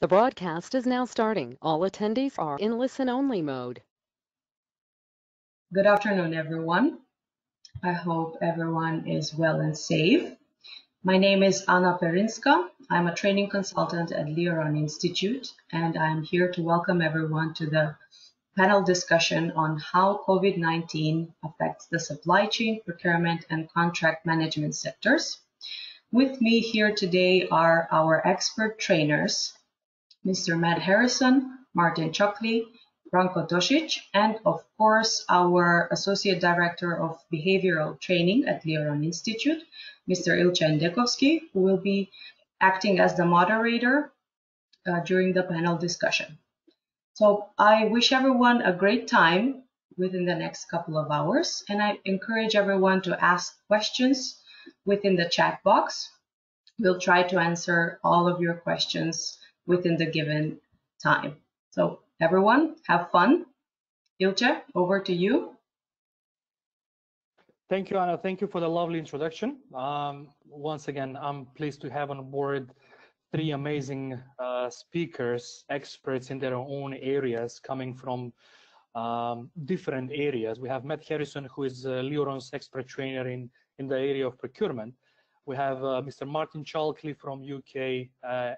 The broadcast is now starting. All attendees are in listen-only mode. Good afternoon, everyone. I hope everyone is well and safe. My name is Anna Perinska. I'm a training consultant at LEORON Institute, and I'm here to welcome everyone to the panel discussion on how COVID-19 affects the supply chain, procurement, and contract management sectors. With me here today are our expert trainers, Mr. Matt Harrison, Martin Chockley, Branko Tosic, and of course our Associate Director of Behavioral Training at LEORON Institute, Mr. Ilcha Ndekovsky, who will be acting as the moderator during the panel discussion. So I wish everyone a great time within the next couple of hours, and I encourage everyone to ask questions within the chat box. We'll try to answer all of your questions within the given time. So everyone, have fun. Ilcha, over to you. Thank you, Anna. Thank you for the lovely introduction. Once again, I'm pleased to have on board three amazing speakers, experts in their own areas, coming from different areas. We have Matt Harrison, who is LEORON's expert trainer in the area of procurement. We have Mr. Martin Chalkley from UK,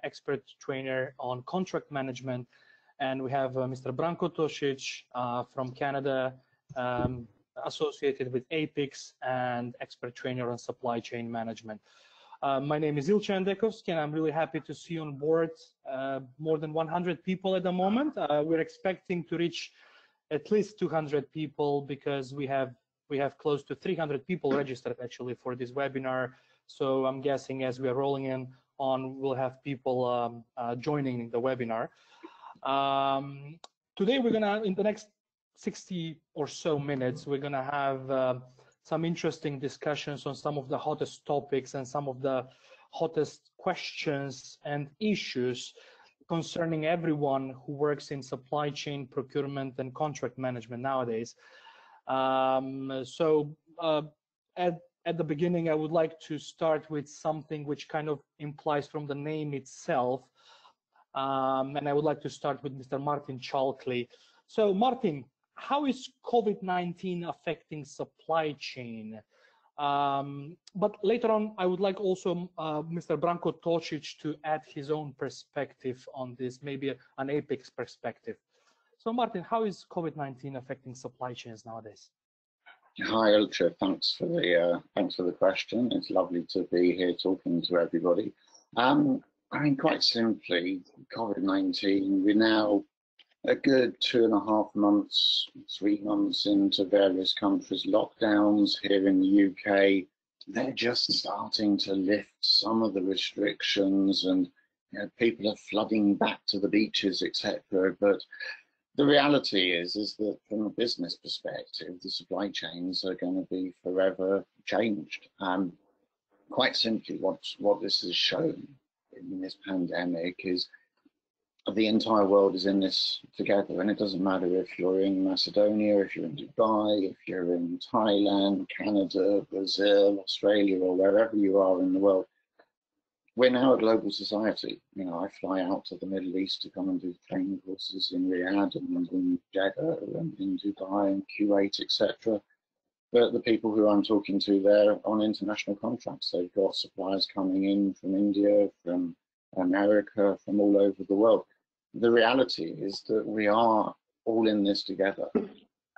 expert trainer on contract management. And we have Mr. Branko Tosic from Canada, associated with APICS and expert trainer on supply chain management. My name is Ilcha Ndekovsky, and I'm really happy to see on board more than 100 people at the moment. We're expecting to reach at least 200 people because we have close to 300 people registered actually for this webinar. So I'm guessing as we are rolling in on, we'll have people joining the webinar. Today we're gonna, in the next 60 or so minutes, we're gonna have some interesting discussions on some of the hottest topics and some of the hottest questions and issues concerning everyone who works in supply chain, procurement, and contract management nowadays. At the beginning, I would like to start with something which kind of implies from the name itself. And I would like to start with Mr. Martin Chalkley. So Martin, how is COVID-19 affecting supply chain? But later on, I would like also Mr. Branko Tosic to add his own perspective on this, maybe an APICS perspective. So Martin, how is COVID-19 affecting supply chains nowadays? Hi, Ilcha. Thanks for the question. It's lovely to be here talking to everybody. I mean, quite simply, COVID-19, we're now a good 2.5 months, 3 months into various countries' lockdowns. Here in the UK, they're just starting to lift some of the restrictions, and people are flooding back to the beaches, etc. But the reality is that from a business perspective, the supply chains are going to be forever changed. Quite simply, what this has shown in this pandemic is the entire world is in this together, and it doesn't matter if you're in Macedonia, if you're in Dubai, if you're in Thailand, Canada, Brazil, Australia, or wherever you are in the world. We're now a global society. You know, I fly out to the Middle East to come and do training courses in Riyadh and in Jeddah and in Dubai and Kuwait, etc. But the people who I'm talking to there on international contracts, they've got suppliers coming in from India, from America, from all over the world. The reality is that we are all in this together.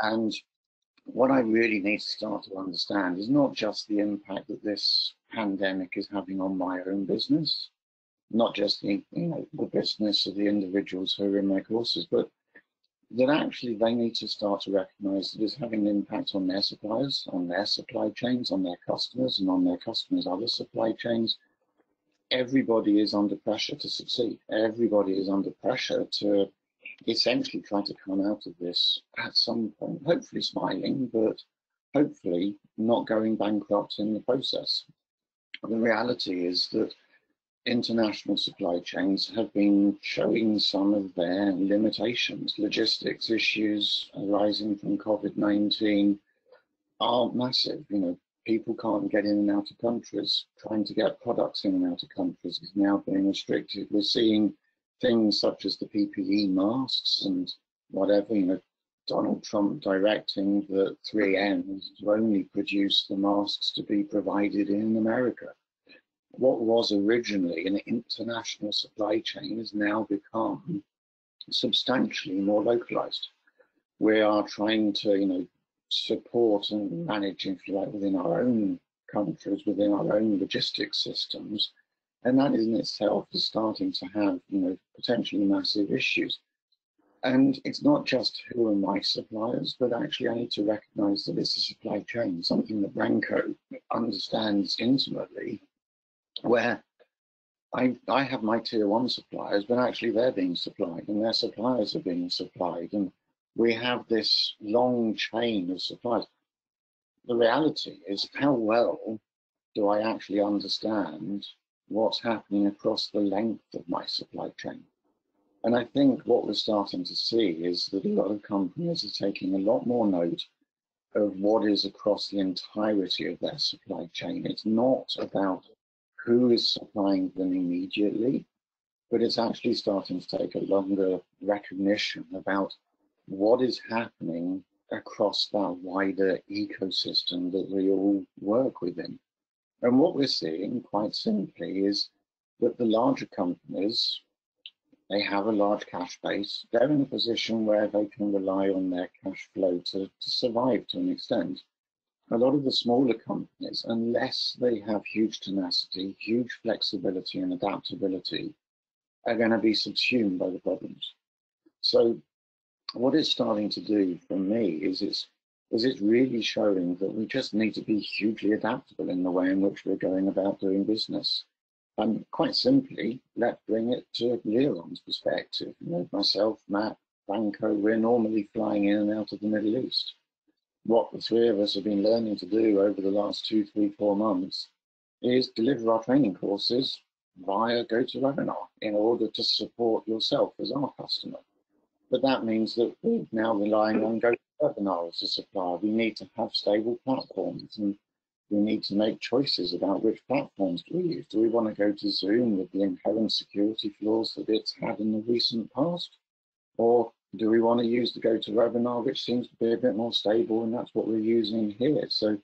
And what I really need to start to understand is not just the impact that this pandemic is having on my own business, not just the business of the individuals who are in my courses, but that actually they need to start to recognize that it's having an impact on their suppliers, on their supply chains, on their customers, and on their customers' other supply chains. Everybody is under pressure to succeed. Everybody is under pressure to essentially try to come out of this at some point, hopefully smiling, but hopefully not going bankrupt in the process. The reality is that international supply chains have been showing some of their limitations. Logistics issues arising from COVID-19 are massive. You know, people can't get in and out of countries. Trying to get products in and out of countries is now being restricted. We're seeing things such as the PPE masks and whatever, you know, Donald Trump directing the 3Ms to only produce the masks to be provided in America. What was originally an international supply chain has now become substantially more localized. We are trying to, you know, support and manage, if you like, within our own countries, within our own logistics systems, and that in itself is starting to have, you know, potentially massive issues. And it's not just who are my suppliers, but actually I need to recognize that it's a supply chain, something that Branco understands intimately, where I have my tier 1 suppliers, but actually they're being supplied and their suppliers are being supplied. And we have this long chain of suppliers. The reality is, how well do I actually understand what's happening across the length of my supply chain? And I think what we're starting to see is that a lot of companies are taking a lot more note of what is across the entirety of their supply chain. It's not about who is supplying them immediately, but it's actually starting to take a longer recognition about what is happening across that wider ecosystem that we all work within. And what we're seeing, quite simply, is that the larger companies, they have a large cash base. They're in a position where they can rely on their cash flow to survive to an extent. A lot of the smaller companies, unless they have huge tenacity, huge flexibility and adaptability, are going to be subsumed by the problems. So what it's starting to do for me is it's really showing that we just need to be hugely adaptable in the way in which we're going about doing business. And quite simply, let's bring it to LEORON's perspective. You know, myself, Matt, Branco, we're normally flying in and out of the Middle East. What the three of us have been learning to do over the last 2, 3, 4 months is deliver our training courses via GoToWebinar in order to support yourself as our customer. But that means that we're now relying on GoToWebinar as a supplier. We need to have stable platforms, and we need to make choices about which platforms do we use. Do we want to go to Zoom with the inherent security flaws that it's had in the recent past? Or do we want to use the GoToWebinar, which seems to be a bit more stable, and that's what we're using here? So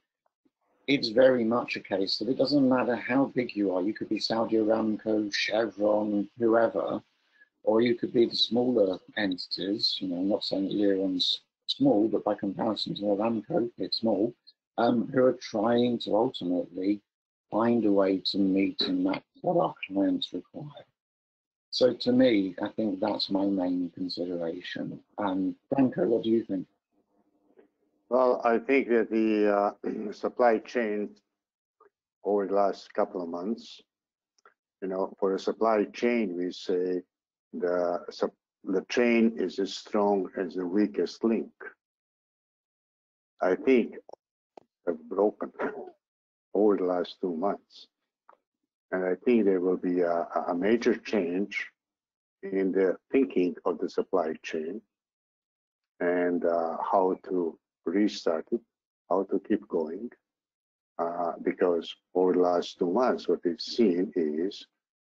it's very much a case that it doesn't matter how big you are. You could be Saudi Aramco, Chevron, whoever, or you could be the smaller entities. You know, I'm not saying that LEORON's small, but by comparison to Aramco, it's small, who are trying to ultimately find a way to meet and match what our clients require. So to me, I think that's my main consideration. Branco, what do you think? Well, I think that the supply chain over the last couple of months, you know, for a supply chain, we say the chain is as strong as the weakest link. I think have broken over the last 2 months. And I think there will be a major change in the thinking of the supply chain and how to restart it, how to keep going. Because over the last 2 months, what we've seen is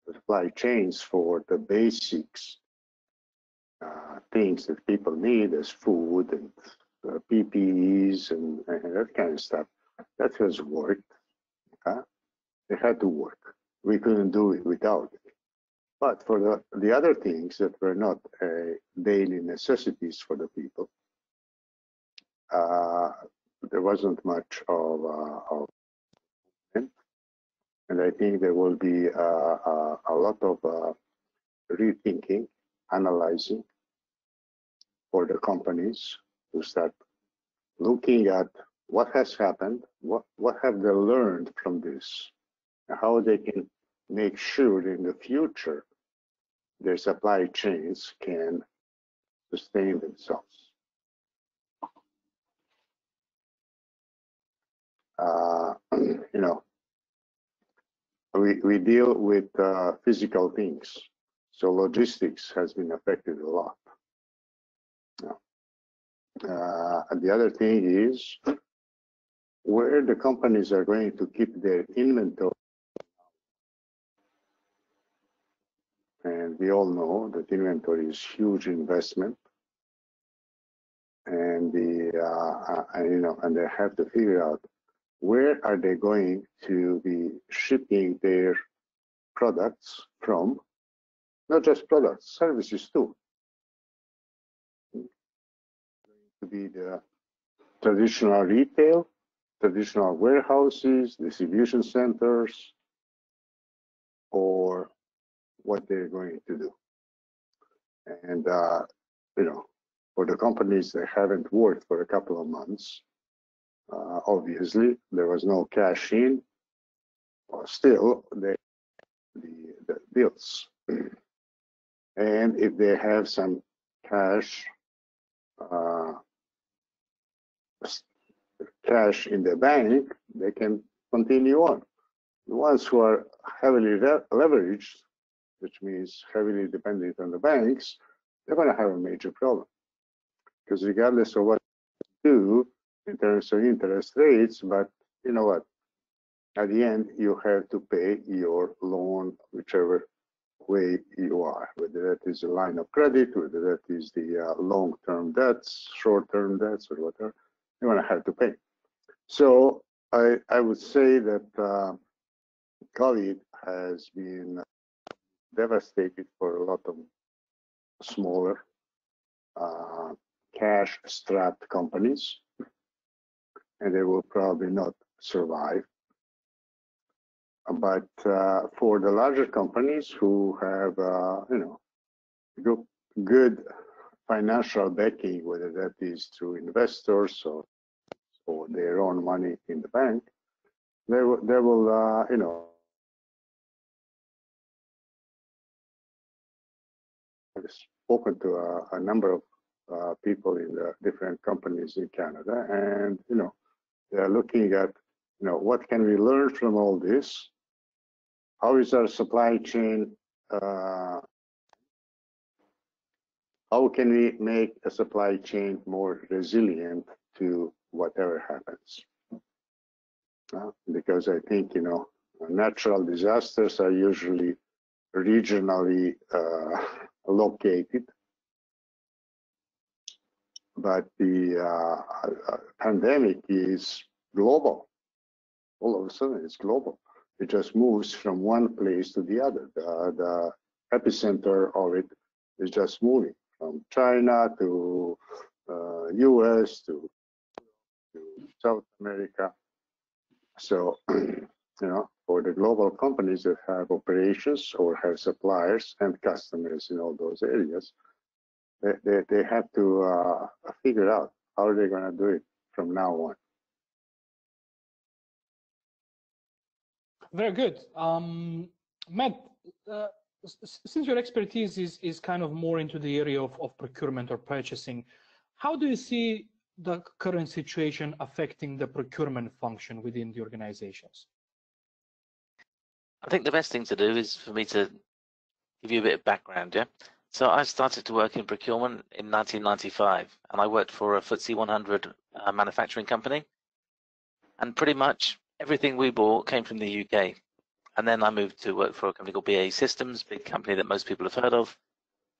the supply chains for the basics, things that people need as food and PPEs and that kind of stuff, that has worked. It had to work. We couldn't do it without it. But for the other things that were not daily necessities for the people, there wasn't much of and I think there will be a lot of rethinking, analyzing for the companies to start looking at what has happened, what have they learned from this, and how they can make sure that in the future their supply chains can sustain themselves. You know, we deal with physical things, so logistics has been affected a lot. And the other thing is where the companies are going to keep their inventory. And And we all know that inventory is huge investment, and and they have to figure out where are they going to be shipping their products from, not just products, services too. To be the traditional retail, traditional warehouses, distribution centers, or what they're going to do. And for the companies that haven't worked for a couple of months, obviously there was no cash in, or still the bills. And if they have some cash in the bank, they can continue on. The ones who are heavily leveraged, which means heavily dependent on the banks, they're going to have a major problem. Because regardless of what you do in terms of interest rates, but you know what? At the end, you have to pay your loan whichever way you are, whether that is a line of credit, whether that is the long-term debts, short-term debts, or whatever, you're going to have to pay. So I would say that COVID has been devastated for a lot of smaller cash-strapped companies, and they will probably not survive. But for the larger companies who have, good financial backing, whether that is through investors or their own money in the bank, they will, I've spoken to a number of people in the different companies in Canada, and they are looking at, what can we learn from all this? How is our supply chain? How can we make a supply chain more resilient to whatever happens? Because I think, natural disasters are usually regionally located, but the pandemic is global. All of a sudden, it's global. It just moves from one place to the other. The epicenter of it is just moving from China to US to South America. So, for the global companies that have operations or have suppliers and customers in all those areas, they have to figure out how are they going to do it from now on. Very good. Matt, since your expertise is kind of more into the area of procurement or purchasing, how do you see the current situation affecting the procurement function within the organizations? I think the best thing to do is for me to give you a bit of background, yeah? So I started to work in procurement in 1995, and I worked for a FTSE 100 manufacturing company, and pretty much everything we bought came from the UK. And then I moved to work for a company called BAE Systems, big company that most people have heard of,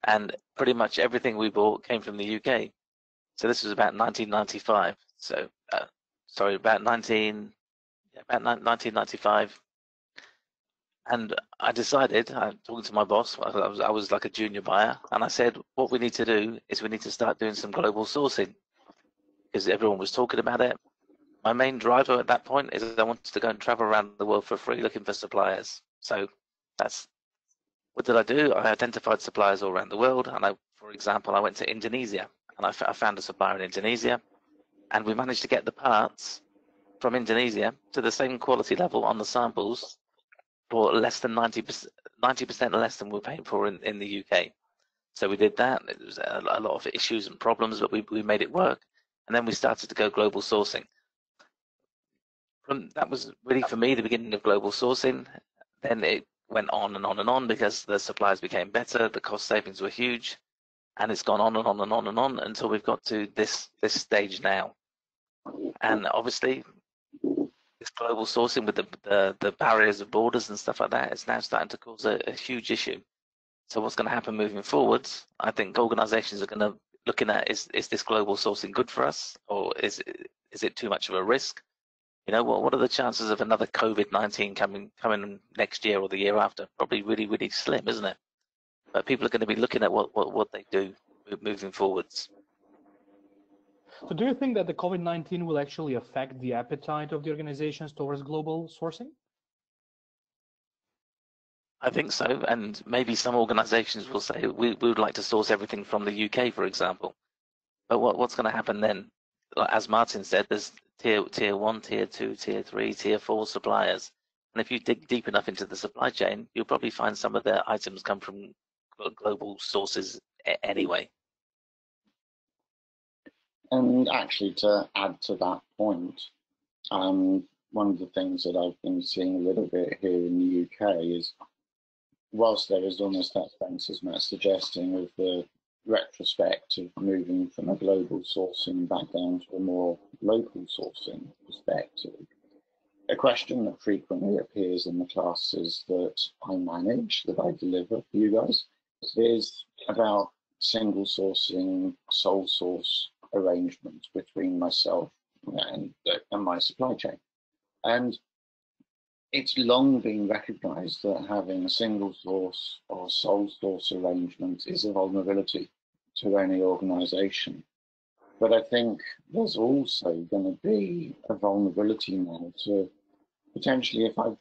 and pretty much everything we bought came from the UK. So this was about 1995. So, about 1995. And I decided, talking to my boss, I was like a junior buyer, and I said, what we need to do is we need to start doing some global sourcing, because everyone was talking about it. My main driver at that point is I wanted to go and travel around the world for free looking for suppliers. So what did I do? I identified suppliers all around the world, and for example, I went to Indonesia, and I found a supplier in Indonesia, and we managed to get the parts from Indonesia to the same quality level on the samples for less than 90% less than we're paying for in the UK. So we did that. It was a lot of issues and problems, but we made it work. And then we started to go global sourcing. That was really, for me, the beginning of global sourcing. Then it went on and on and on because the suppliers became better, the cost savings were huge, and it's gone on and on and on and on until we've got to this stage now. And obviously, this global sourcing with the barriers of borders and stuff like that is now starting to cause a huge issue. So what's going to happen moving forwards? I think organisations are going to looking at is this global sourcing good for us, or is it too much of a risk? You know, what are the chances of another COVID-19 coming next year or the year after? Probably really, really slim, isn't it? But people are going to be looking at what they do moving forwards. So do you think that the COVID-19 will actually affect the appetite of the organizations towards global sourcing? I think so, and maybe some organisations will say we would like to source everything from the UK, for example. But what's going to happen then? Like, as Martin said, there's tier 1, tier 2, tier 3, tier 4 suppliers, and if you dig deep enough into the supply chain, you'll probably find some of their items come from global sources anyway. And actually, to add to that point, one of the things that I've been seeing a little bit here in the UK is, whilst there is almost that sense, as Matt's suggesting, of the retrospect of moving from a global sourcing back down to a more local sourcing perspective, a question that frequently appears in the classes that I manage, that I deliver for you guys, is about single sourcing, sole source arrangements between myself and my supply chain. And it's long been recognized that having a single source or sole source arrangement is a vulnerability to any organization. But I think there's also going to be a vulnerability now to potentially, if I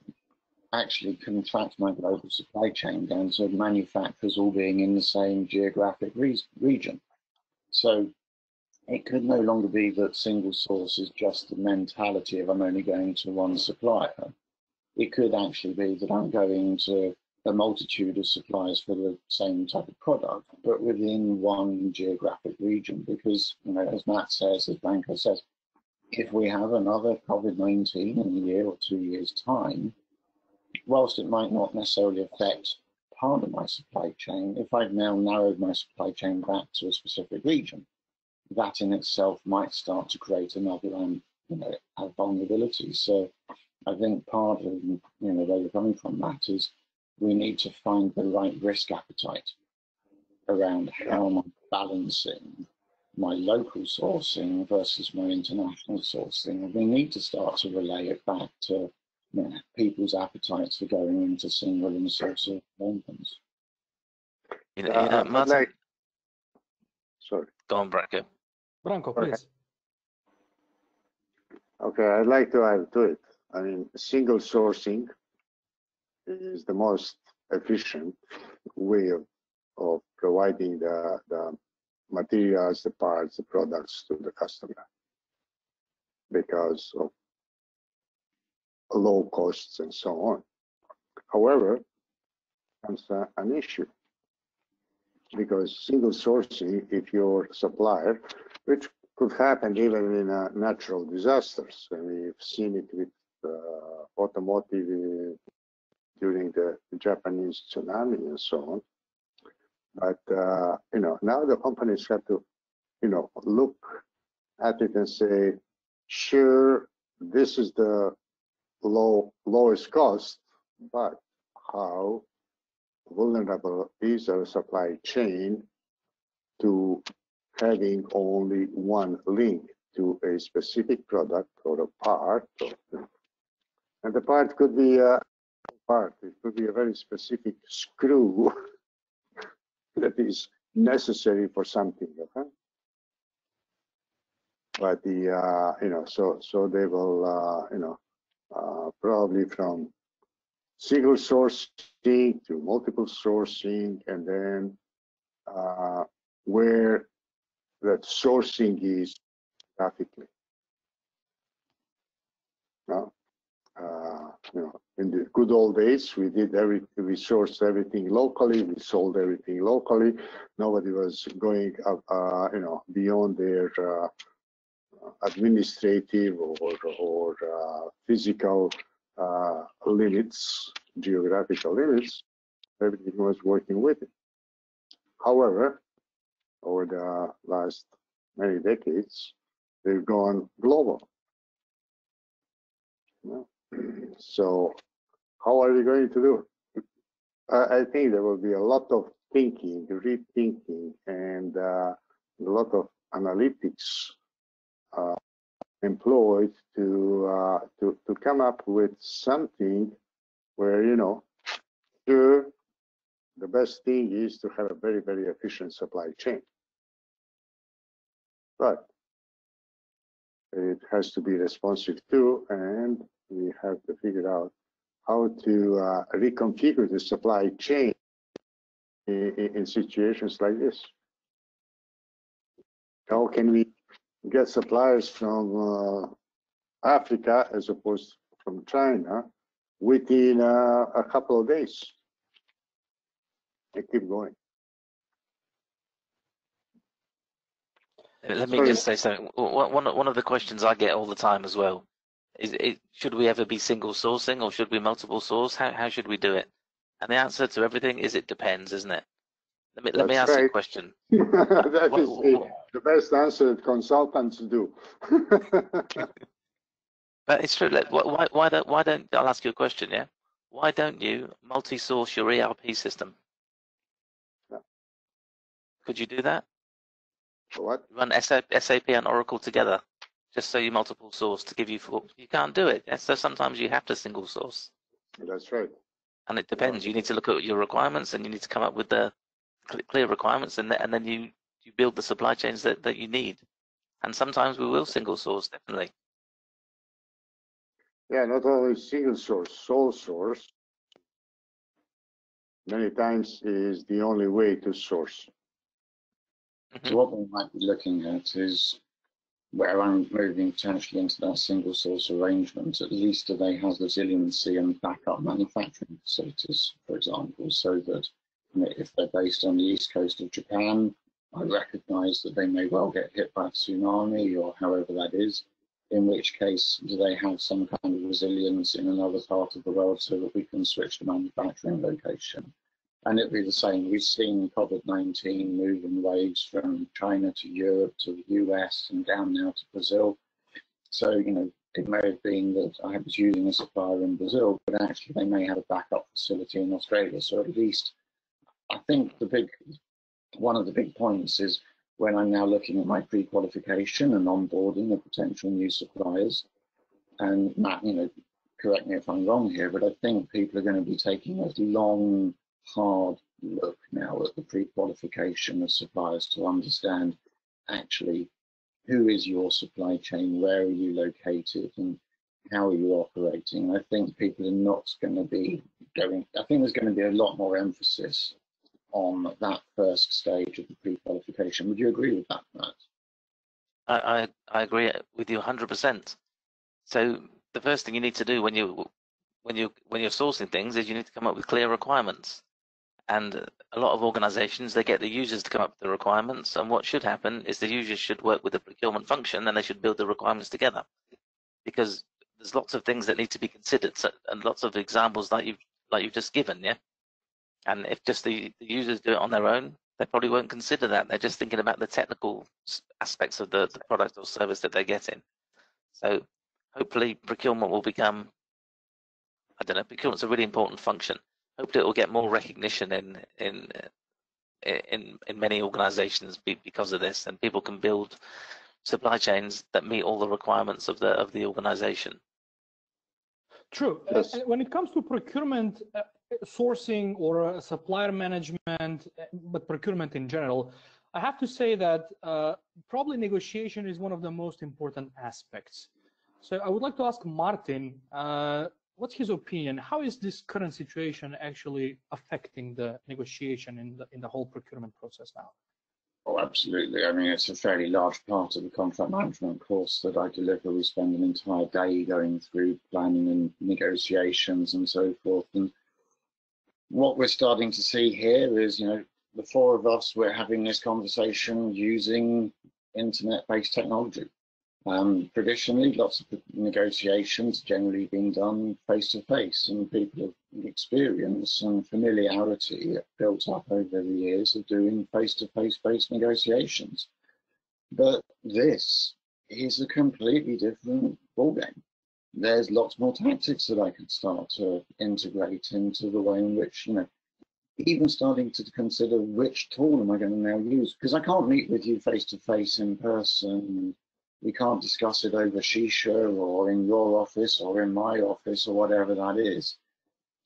actually contract my global supply chain down to manufacturers all being in the same geographic region. So it could no longer be that single source is just the mentality of I'm only going to one supplier. It could actually be that I'm going to a multitude of suppliers for the same type of product, but within one geographic region. Because, you know, as Matt says, as Branko says, if we have another COVID-19 in a year or 2 years' time, whilst it might not necessarily affect part of my supply chain, if I've now narrowed my supply chain back to a specific region, that in itself might start to create another a vulnerability. So I think part of where you're coming from, Matt, is we need to find the right risk appetite around how am I balancing my local sourcing versus my international sourcing. And we need to start to relay it back to people's appetites for going into single and sole source arrangements. Martin. Sorry. Go on, Branko. Branko, please. Okay, I'd like to add to it. I mean, single sourcing is the most efficient way of providing the materials, the parts, the products to the customer because of low costs and so on. However, comes an issue because single sourcing, if your supplier, which could happen even in natural disasters, and we've seen it with automotive during the Japanese tsunami and so on. But now the companies have to look at it and say, sure, this is the lowest cost, but how vulnerable is our supply chain to having only one link to a specific product or a part, and the part could be it could be a very specific screw that is necessary for something, okay? But so they will probably from single sourcing to multiple sourcing, and then where that sourcing is graphically. In the good old days, we sourced everything locally, we sold everything locally. Nobody was going beyond their administrative or physical limits, geographical limits. Everything was working with it. However, over the last many decades, they've gone global. So how are we going to do? I think there will be a lot of thinking, rethinking, and a lot of analytics employed to come up with something where, you know, sure, the best thing is to have a very, very efficient supply chain. But it has to be responsive too, and we have to figure out how to reconfigure the supply chain in situations like this. How can we get suppliers from Africa as opposed from China within a couple of days? And keep going. Let me just say something. One of the questions I get all the time as well is, should we ever be single sourcing or should we multiple source? How should we do it? And the answer to everything is it depends, isn't it? Let me ask you a question. That is the best answer that consultants do. But it's true. Like, why don't I'll ask you a question, yeah? Why don't you multi-source your ERP system? Yeah. Could you do that? What? Run SAP and Oracle together, just so you multiple source to give you four. You can't do it. So sometimes you have to single source. That's right. And it depends. You need to look at your requirements and you need to come up with the clear requirements, and then you build the supply chains that you need. And sometimes we will single source, definitely. Yeah, not only single source, sole source, many times is the only way to source. So what we might be looking at is where I'm moving potentially into that single source arrangement, at least do they have resiliency and backup manufacturing facilities, for example, so that, you know, if they're based on the east coast of Japan, I recognise that they may well get hit by a tsunami or however that is, in which case do they have some kind of resilience in another part of the world so that we can switch the manufacturing location. And it'd be the same. We've seen COVID-19 move in waves from China to Europe to the US and down now to Brazil. So, you know, it may have been that I was using a supplier in Brazil, but actually they may have a backup facility in Australia. So at least I think one of the big points is when I'm now looking at my pre-qualification and onboarding of potential new suppliers, and Matt, you know, correct me if I'm wrong here, but I think people are going to be taking a long, hard look now at the pre-qualification of suppliers to understand actually who is your supply chain, where are you located, and how are you operating. I think people are not going to be going, I think there's going to be a lot more emphasis on that first stage of the pre-qualification. Would you agree with that, Matt? I agree with you 100%. So the first thing you need to do when you're sourcing things is you need to come up with clear requirements. And a lot of organizations, they get the users to come up with the requirements, and what should happen is the users should work with the procurement function and they should build the requirements together, because there's lots of things that need to be considered, and lots of examples like you've just given, yeah. And if just the users do it on their own, they probably won't consider that. They're just thinking about the technical aspects of the product or service that they're getting. So hopefully procurement will become, I don't know, procurement's a really important function. Hopefully it will get more recognition in many organizations because of this, and people can build supply chains that meet all the requirements of the organization. True. Yes. When it comes to procurement, sourcing or supplier management, but procurement in general, I have to say that probably negotiation is one of the most important aspects. So I would like to ask Martin, what's his opinion? How is this current situation actually affecting the negotiation in the whole procurement process now? Oh, absolutely. I mean, it's a fairly large part of the contract management course that I deliver. We spend an entire day going through planning and negotiations and so forth. And what we're starting to see here is, you know, the four of us, we're having this conversation using internet-based technology. Traditionally, lots of negotiations generally being done face-to-face, and people have experience and familiarity built up over the years of doing face-to-face based negotiations. But this is a completely different ballgame. There's lots more tactics that I could start to integrate into the way in which, you know, even starting to consider which tool am I going to now use, because I can't meet with you face to face in person. We can't discuss it over shisha or in your office or in my office or whatever that is.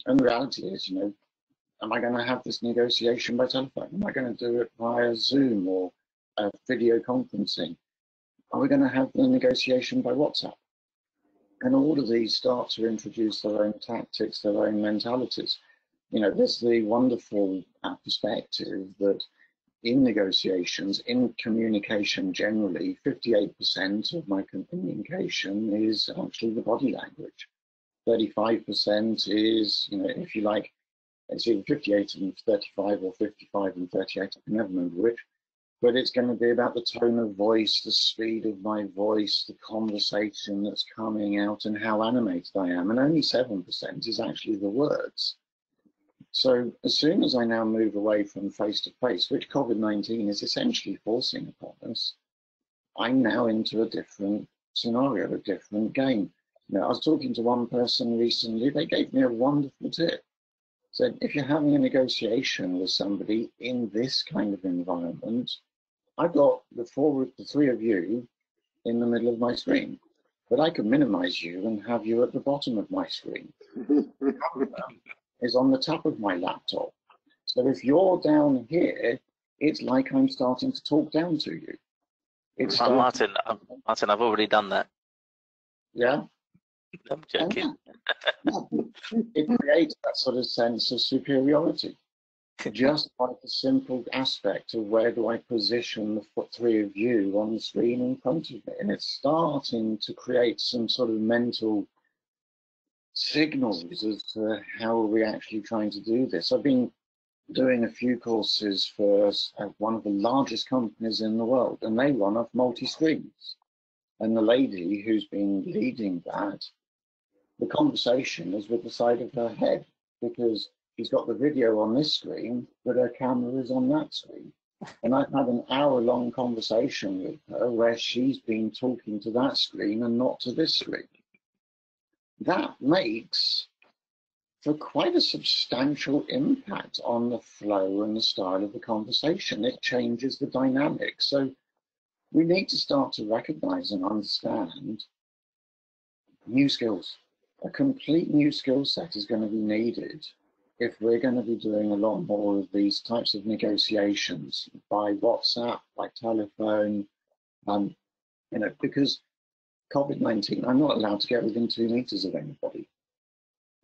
And the reality is, you know, am I going to have this negotiation by telephone? Am I going to do it via Zoom or video conferencing? Are we going to have the negotiation by WhatsApp? And all of these start to introduce their own tactics, their own mentalities. You know, there's the wonderful perspective that in negotiations, in communication generally, 58% of my communication is actually the body language. 35% is, you know, if you like, it's either 58 and 35 or 55 and 38, I can never remember which, but it's going to be about the tone of voice, the speed of my voice, the conversation that's coming out and how animated I am. And only 7% is actually the words. So as soon as I now move away from face-to-face, which COVID-19 is essentially forcing upon us, I'm now into a different scenario, a different game. Now, I was talking to one person recently, they gave me a wonderful tip. Said, if you're having a negotiation with somebody in this kind of environment, I've got the three of you in the middle of my screen, but I can minimize you and have you at the bottom of my screen. Is on the top of my laptop. So if you're down here, it's like I'm starting to talk down to you. It's Martin, I've already done that. Yeah? I'm joking. It creates that sort of sense of superiority. Just by the simple aspect of where do I position the three of you on the screen in front of me. And it's starting to create some sort of mental signals as to how are we actually trying to do this. I've been doing a few courses for one of the largest companies in the world, and they run off multi-screens. And the lady who's been leading that, the conversation is with the side of her head, because she's got the video on this screen, but her camera is on that screen. And I've had an hour-long conversation with her where she's been talking to that screen and not to this screen. That makes for quite a substantial impact on the flow and the style of the conversation. It changes the dynamic. So we need to start to recognize and understand new skills. A complete new skill set is going to be needed if we're going to be doing a lot more of these types of negotiations by WhatsApp, by telephone, you know, because COVID-19, I'm not allowed to get within 2 meters of anybody.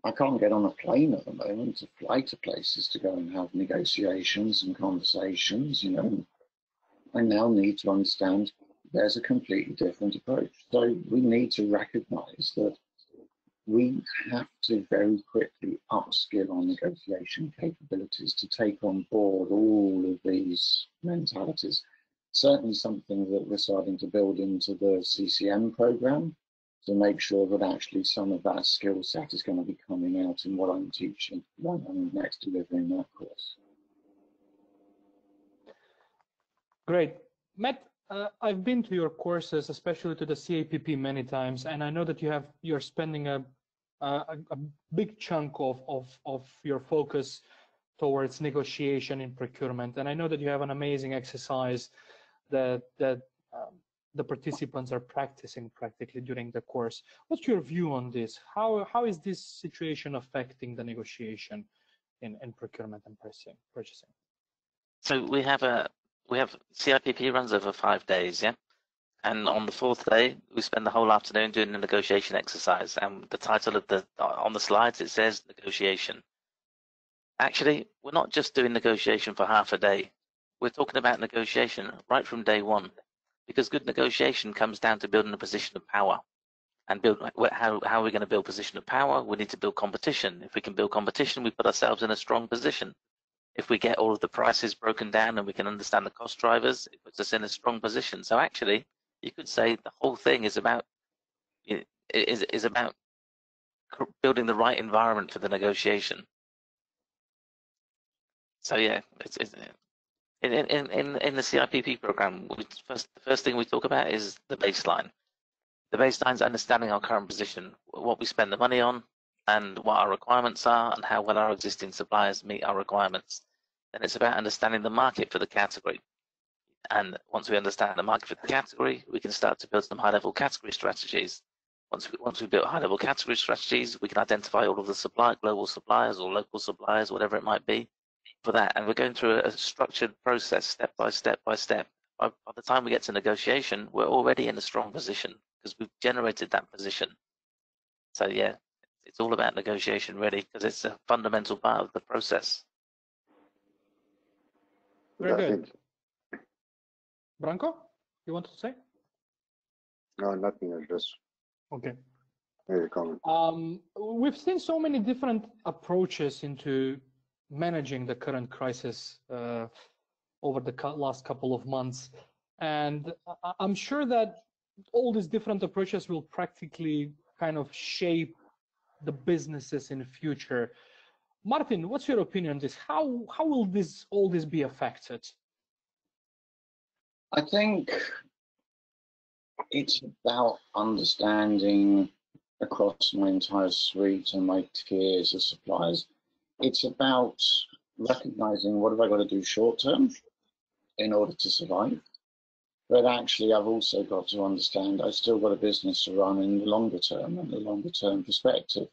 I can't get on a plane at the moment to fly to places to go and have negotiations and conversations, you know. I now need to understand there's a completely different approach. So we need to recognize that we have to very quickly upskill our negotiation capabilities to take on board all of these mentalities. Certainly something that we're starting to build into the CCM program to make sure that actually some of that skill set is going to be coming out in what I'm teaching when I'm next delivering that course. Great. Matt, I've been to your courses, especially to the CAPP many times, and I know that you're spending a big chunk of your focus towards negotiation in procurement. And I know that you have an amazing exercise that the participants are practicing practically during the course. What's your view on this? How is this situation affecting the negotiation in procurement and purchasing? So we have CIPP runs over 5 days, yeah? And on the 4th day, we spend the whole afternoon doing a negotiation exercise. And the title of on the slides, it says negotiation. Actually, we're not just doing negotiation for half a day. We're talking about negotiation right from day one, because good negotiation comes down to building a position of power. And how are we going to build position of power? We need to build competition. If we can build competition, we put ourselves in a strong position. If we get all of the prices broken down and we can understand the cost drivers, it puts us in a strong position. So actually, you could say the whole thing is about building the right environment for the negotiation. So yeah, in the CIPP program, the first thing we talk about is the baseline. The baseline is understanding our current position, what we spend the money on, and what our requirements are and how well our existing suppliers meet our requirements. Then it's about understanding the market for the category. And once we understand the market for the category, we can start to build some high-level category strategies. Once we build high-level category strategies, we can identify all of the global suppliers or local suppliers, whatever it might be, for that. And we're going through a structured process, step by step by step. By the time we get to negotiation, we're already in a strong position because we've generated that position. So yeah, it's all about negotiation really, because it's a fundamental part of the process. Very good. Branko, you want to say? No, nothing. I just okay. made a comment. We've seen so many different approaches into managing the current crisis over the last couple of months, and I'm sure that all these different approaches will practically kind of shape the businesses in the future. Martin, what's your opinion on this? How will all this be affected? I think it's about understanding across my entire suite and my tiers of suppliers. It's about recognizing what have I got to do short term in order to survive. But actually, I've also got to understand I've still got a business to run in the longer term and the longer term perspective.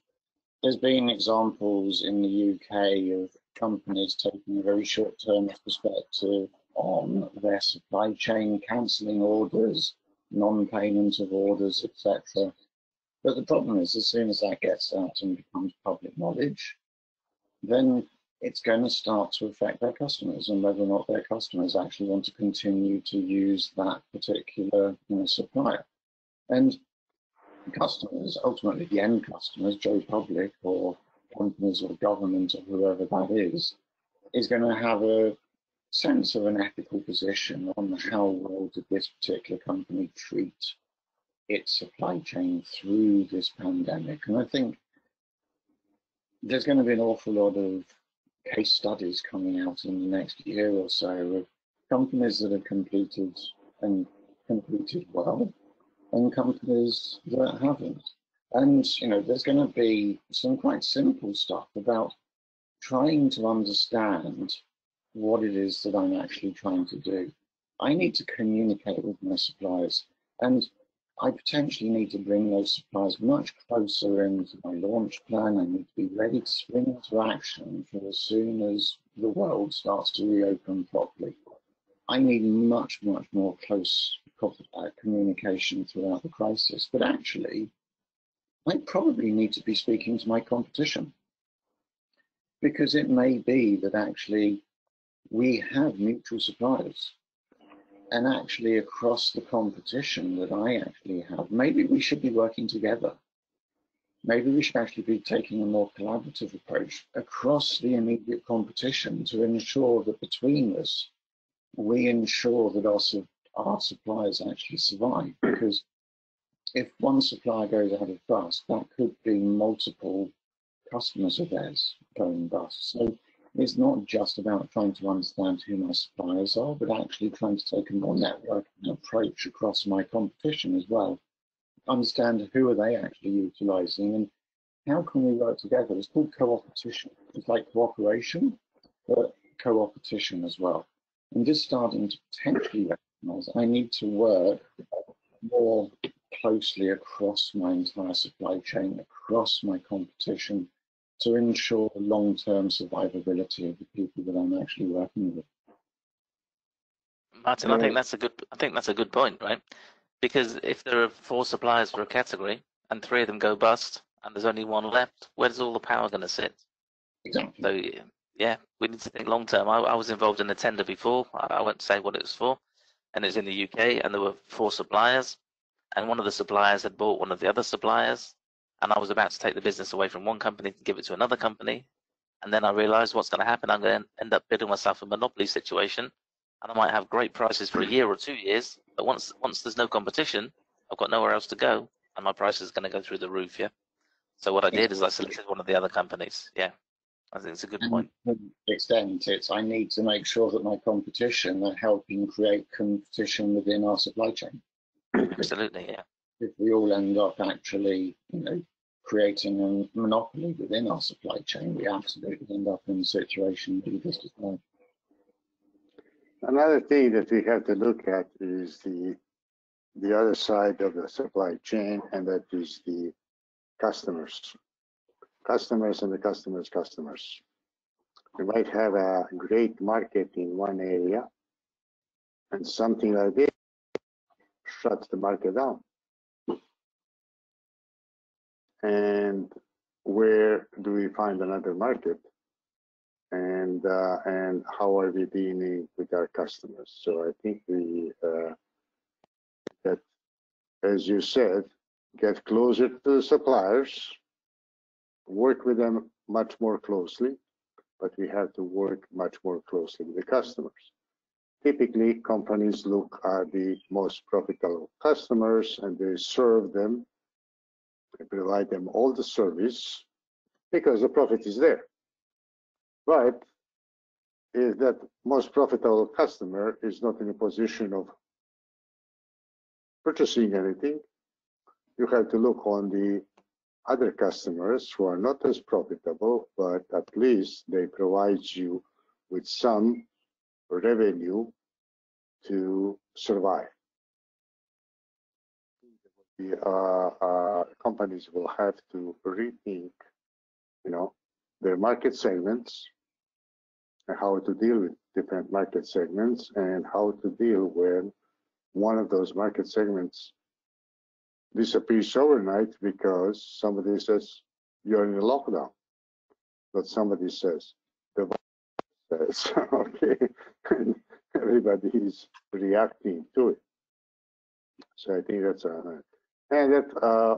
There's been examples in the UK of companies taking a very short term perspective on their supply chain, cancelling orders, non-payment of orders, etc. But the problem is, as soon as that gets out and becomes public knowledge, then it's going to start to affect their customers and whether or not their customers actually want to continue to use that particular supplier. And customers, ultimately the end customers, Joe Public or companies or government or whoever that is going to have a sense of an ethical position on how well did this particular company treat its supply chain through this pandemic. And I think there's going to be an awful lot of case studies coming out in the next year or so of companies that have completed well and companies that haven't. And there's going to be some quite simple stuff about trying to understand what it is that I'm actually trying to do. I need to communicate with my suppliers, and I potentially need to bring those suppliers much closer into my launch plan. I need to be ready to spring into action for as soon as the world starts to reopen properly. I need much, much more close communication throughout the crisis, but actually, I probably need to be speaking to my competition, because it may be that actually we have mutual suppliers, and actually across the competition that I actually have, maybe we should be working together. Maybe we should actually be taking a more collaborative approach across the immediate competition to ensure that between us, we ensure that our suppliers actually survive. Because if one supplier goes out of bust, that could be multiple customers of theirs going bust. So it's not just about trying to understand who my suppliers are, but actually trying to take a more networking approach across my competition as well. Understand who are they actually utilising and how can we work together. It's called co-opetition. It's like cooperation, but co-opetition as well. And just starting to potentially recognise I need to work more closely across my entire supply chain, across my competition, to ensure the long-term survivability of the people that I'm actually working with. Martin, I think that's a good point, right? Because if there are 4 suppliers for a category and 3 of them go bust and there's only 1 left, where's all the power going to sit? Exactly. So yeah, we need to think long term. I was involved in a tender before. I won't say what it was for, and it's in the UK, and there were 4 suppliers, and one of the suppliers had bought one of the other suppliers, and I was about to take the business away from one company to give it to another company, and then I realized what's going to happen. I'm going to end up bidding myself a monopoly situation, and I might have great prices for a year or 2 years, but once there's no competition, I've got nowhere else to go, and my price is going to go through the roof. Yeah. So what I did is I selected one of the other companies. Yeah, I think it's a good point. To the extent I need to make sure that my competition are helping create competition within our supply chain. Absolutely, yeah. If we all end up actually, creating a monopoly within our supply chain, we absolutely end up in a situation that we just described. Another thing that we have to look at is the other side of the supply chain, and that is the customers. Customers and the customers. You might have a great market in one area, and something like this shuts the market down. And where do we find another market? And how are we dealing with our customers? So I think that, as you said, get closer to the suppliers, work with them much more closely, but we have to work much more closely with the customers. Typically, companies look at the most profitable customers and they serve them, they provide them all the service because the profit is there. But if that most profitable customer is not in a position of purchasing anything, you have to look on the other customers who are not as profitable, but at least they provide you with some revenue to survive. The companies will have to rethink, their market segments and how to deal with different market segments and how to deal when one of those market segments disappears overnight because somebody says you're in a lockdown. But somebody says, the virus says, okay, and everybody is reacting to it. So I think that's and that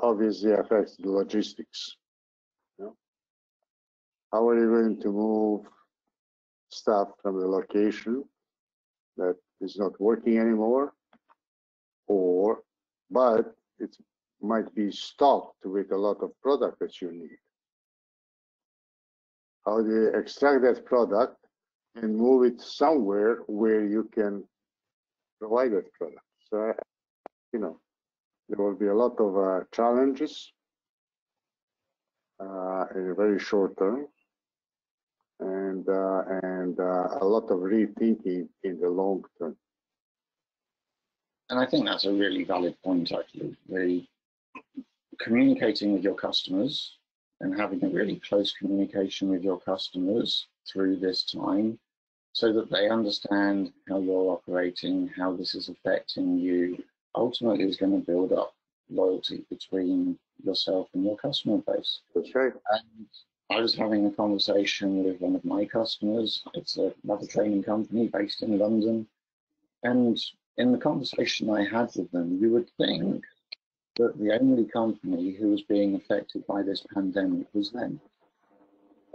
obviously affects the logistics. How are you going to move stuff from the location that is not working anymore, but it might be stocked with a lot of product that you need? How do you extract that product and move it somewhere where you can provide that product? So, there will be a lot of challenges in a very short term, and a lot of rethinking in the long term. And I think that's a really valid point, actually. The communicating with your customers and having a really close communication with your customers through this time so that they understand how you're operating, how this is affecting you, ultimately is going to build up loyalty between yourself and your customer base. That's right. And I was having a conversation with one of my customers. It's another training company based in London. And in the conversation I had with them, you would think that the only company who was being affected by this pandemic was them.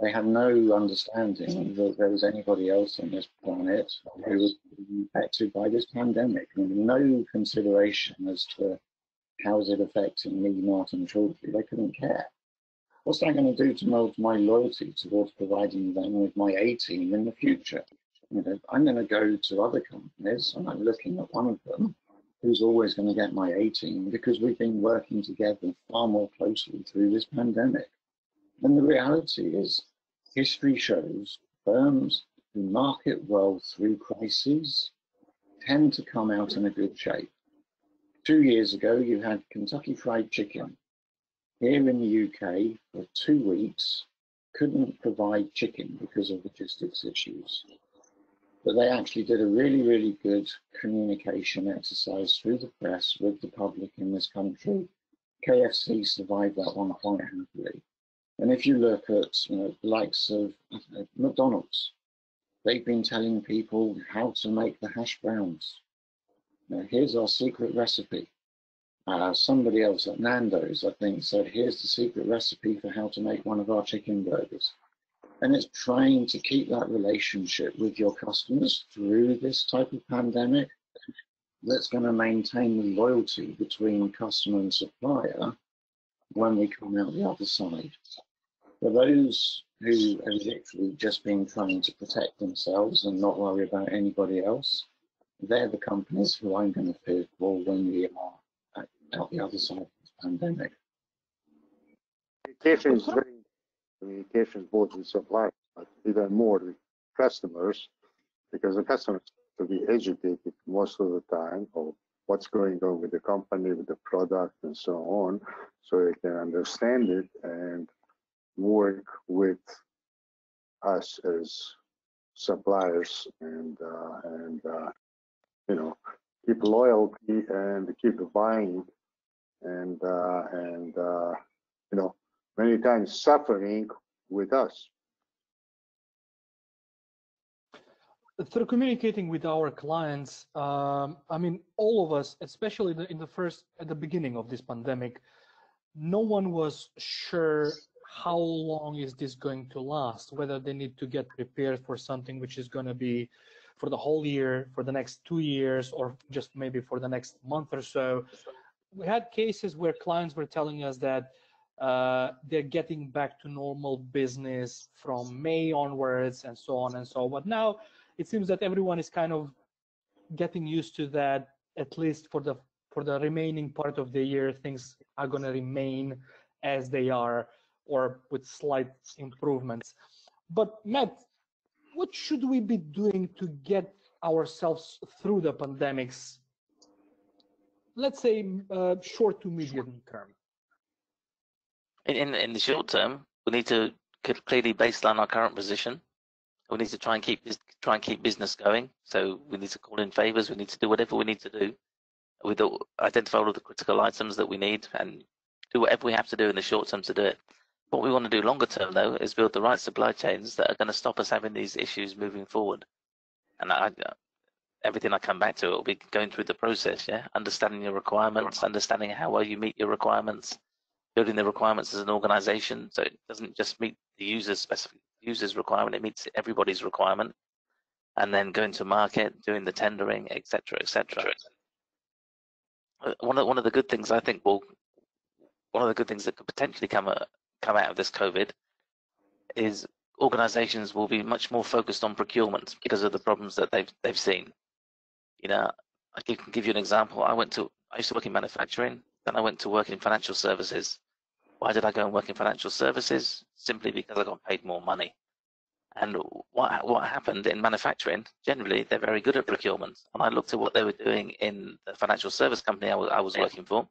They had no understanding that there was anybody else on this planet who was being affected by this pandemic, and no consideration as to how is it affecting me, Martin Chorley. They couldn't care. What's that going to do to mold my loyalty towards providing them with my A team in the future? I'm going to go to other companies, and I'm looking at one of them who's always going to get my A team because we've been working together far more closely through this pandemic. And the reality is, history shows firms who market well through crises tend to come out in a good shape. 2 years ago, you had Kentucky Fried Chicken here in the UK for 2 weeks, couldn't provide chicken because of logistics issues. But they actually did a really, really good communication exercise through the press with the public in this country. KFC survived that one quite happily. And if you look at the likes of McDonald's, they've been telling people how to make the hash browns. Now, here's our secret recipe. Somebody else at Nando's, I think, said, here's the secret recipe for how to make one of our chicken burgers. And it's trying to keep that relationship with your customers through this type of pandemic that's going to maintain the loyalty between customer and supplier when we come out the other side. For those who have literally just been trying to protect themselves and not worry about anybody else, they're the companies who I'm going to fear for when we are out the other side of this pandemic. Communication is very communication both with suppliers, but even more with customers, because the customers have to be educated most of the time of what's going on with the company, with the product, and so on, so they can understand it and work with us as suppliers and you know, keep loyalty and keep buying and you know, many times suffering with us. Through communicating with our clients, I mean, all of us, especially at the beginning of this pandemic, no one was sure how long is this going to last, whether they need to get prepared for something which is going to be for the whole year, for the next 2 years, or just maybe for the next month or so. We had cases where clients were telling us that they're getting back to normal business from May onwards and so on and so on. But now it seems that everyone is kind of getting used to that, at least for the remaining part of the year, things are going to remain as they are or with slight improvements. But Matt, what should we be doing to get ourselves through the pandemics, let's say short to medium term? In the short term, we need to clearly baseline our current position. We need to try and keep business going. So we need to call in favors. We need to do whatever we need to do. We identify all of the critical items that we need and do whatever we have to do in the short term to do it. What we want to do longer term, though, is build the right supply chains that are going to stop us having these issues moving forward. And everything I come back to, it will be going through the process, yeah? Understanding your requirements, understanding how well you meet your requirements, building the requirements as an organization, so it doesn't just meet the user's requirement, it meets everybody's requirement, and then going to market, doing the tendering, etc., etc. One of the good things I think one of the good things that could potentially come out of this COVID is organizations will be much more focused on procurement because of the problems that they've seen. You know, I can give you an example. I used to work in manufacturing, then I went to work in financial services. Why did I go and work in financial services? Simply because I got paid more money. And what happened in manufacturing, generally, they're very good at procurement. And I looked at what they were doing in the financial service company I was working for,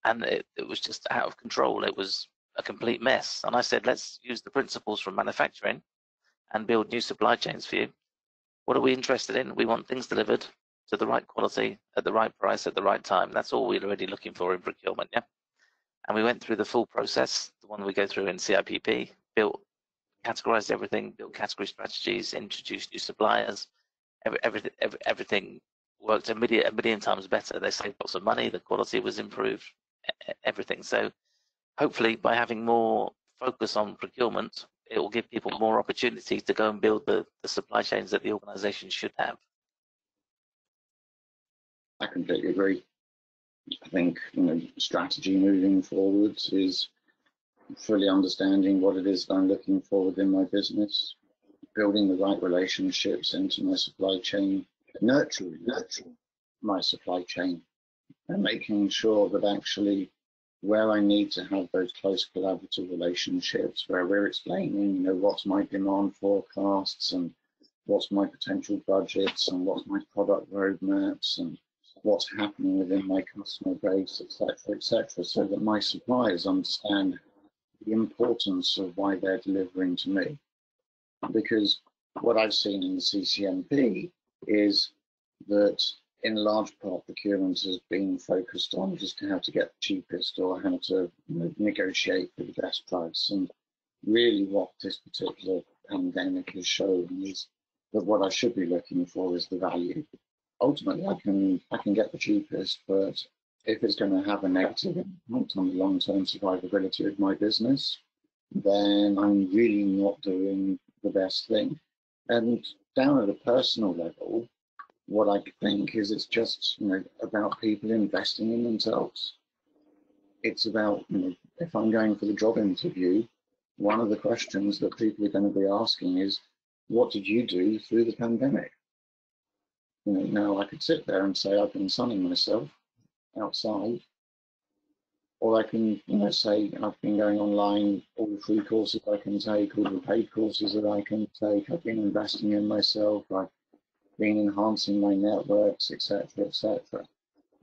and it was just out of control. It was a complete mess. And I said, let's use the principles from manufacturing and build new supply chains for you. What are we interested in? We want things delivered to the right quality, at the right price, at the right time. That's all we're already looking for in procurement, yeah? And we went through the full process, the one we go through in CIPP, categorized everything, built category strategies, introduced new suppliers. Everything worked a million times better. They saved lots of money, the quality was improved, everything. So hopefully by having more focus on procurement, it will give people more opportunities to go and build the supply chains that the organization should have. I completely agree. I think, you know, strategy moving forward is fully understanding what it is that I'm looking for within my business, building the right relationships into my supply chain, nurturing my supply chain, and making sure that actually where I need to have those close collaborative relationships, where we're explaining, you know, what's my demand forecasts and what's my potential budgets and what's my product roadmaps and what's happening within my customer base, etc., so that my suppliers understand the importance of why they're delivering to me. Because what I've seen in the CCMP is that in large part procurement has been focused on just how to get the cheapest or how to, you know, negotiate for the best price. And really what this particular pandemic has shown is that what I should be looking for is the value. Ultimately, I can get the cheapest, but if it's going to have a negative impact on the long-term survivability of my business, then I'm really not doing the best thing. And down at a personal level, what I think is it's just, you know, about people investing in themselves. It's about, you know, if I'm going for the job interview, one of the questions that people are going to be asking is, what did you do through the pandemic? You know, now I could sit there and say I've been sunning myself outside, or I can, say I've been going online, all the free courses I can take, all the paid courses that I can take. I've been investing in myself. I've been enhancing my networks, etc., etc.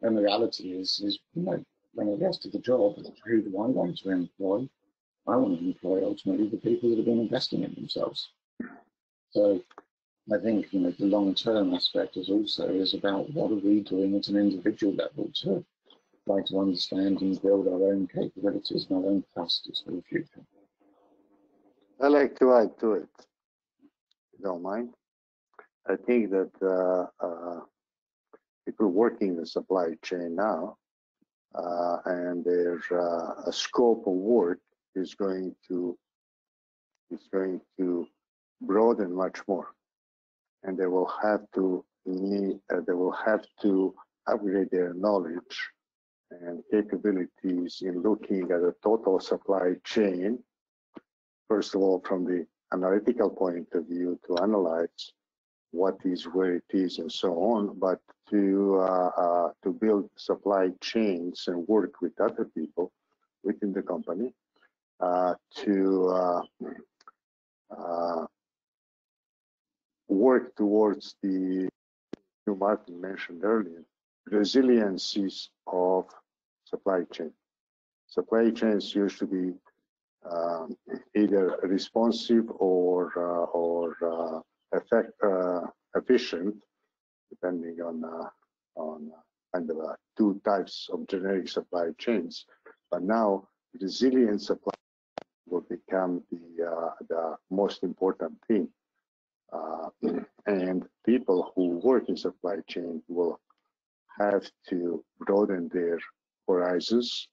And the reality is, when it gets to the job, who do I want to employ? I want to employ ultimately the people that have been investing in themselves. So I think, the long-term aspect is about what are we doing at an individual level to try to understand and build our own capabilities and our own capacities for the future. I like to add to it, if you don't mind. I think that people working in the supply chain now and their scope of work is going to broaden much more, and they will have to upgrade their knowledge and capabilities in looking at a total supply chain. First of all, from the analytical point of view, to analyze what is, where it is, and so on, but to build supply chains and work with other people within the company to work towards the, Martin mentioned earlier, resiliencies of supply chain. Supply chains used to be either responsive or efficient, depending on kind of two types of generic supply chains. But now, resilient supply will become the most important thing. And people who work in supply chain will have to broaden their horizons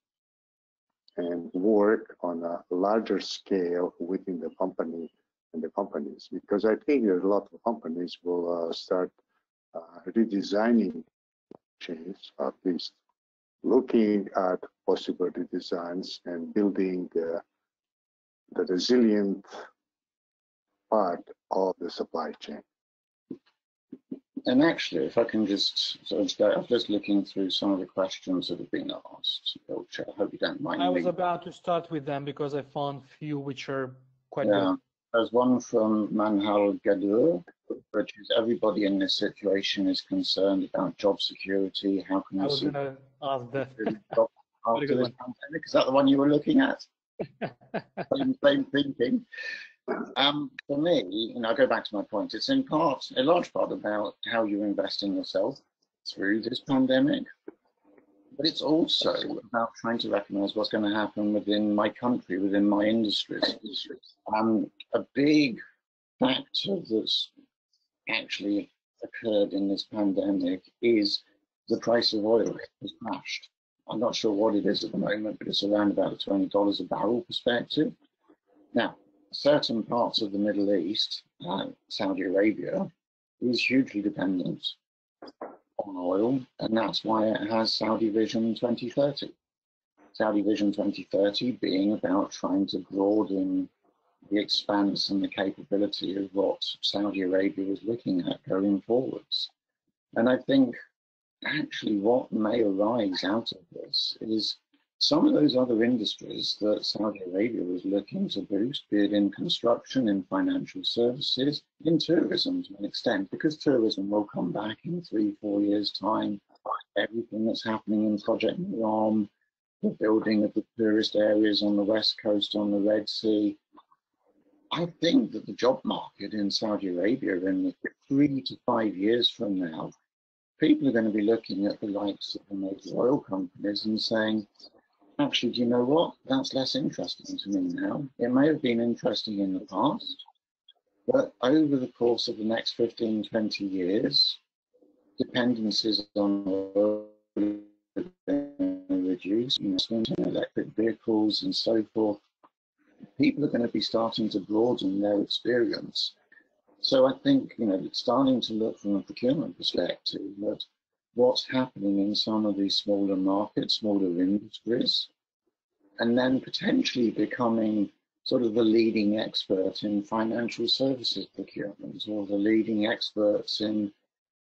and work on a larger scale within the company and the companies, because I think that a lot of companies will start redesigning chains, at least looking at possible redesigns and building the resilient part of the supply chain. And actually, if I can just I'm just looking through some of the questions that have been asked, which I hope you don't mind. I was about to start with them because I found few which are quite good. There's one from Manhal Gadur, which is everybody in this situation is concerned about job security. How can I was going to ask that. After this pandemic? Is that the one you were looking at? Same thinking. For me, I go back to my point. It's in part, a large part, about how you invest in yourself through this pandemic, but it's also about trying to recognize what's going to happen within my country, within my industries. A big factor that's actually occurred in this pandemic is the price of oil has crashed. I'm not sure what it is at the moment, but it's around about a $20 a barrel perspective. Now, certain parts of the Middle East, Saudi Arabia, is hugely dependent on oil, and that's why it has Saudi Vision 2030. Saudi Vision 2030 being about trying to broaden the expanse and the capability of what Saudi Arabia is looking at going forwards. And I think actually what may arise out of this is some of those other industries that Saudi Arabia was looking to boost, be it in construction, in financial services, in tourism to an extent, because tourism will come back in 3-4 years' time. Everything that's happening in Project Miram, the building of the tourist areas on the West Coast, on the Red Sea. I think that the job market in Saudi Arabia in 3 to 5 years from now, people are going to be looking at the likes of the major oil companies and saying, actually, do you know what? That's less interesting to me now. It may have been interesting in the past, but over the course of the next 15, 20 years, dependencies on oil reduce, investment in electric vehicles and so forth. People are going to be starting to broaden their experience. So I think, starting to look from a procurement perspective at what's happening in some of these smaller markets, smaller industries, and then potentially becoming sort of the leading expert in financial services procurement or the leading experts in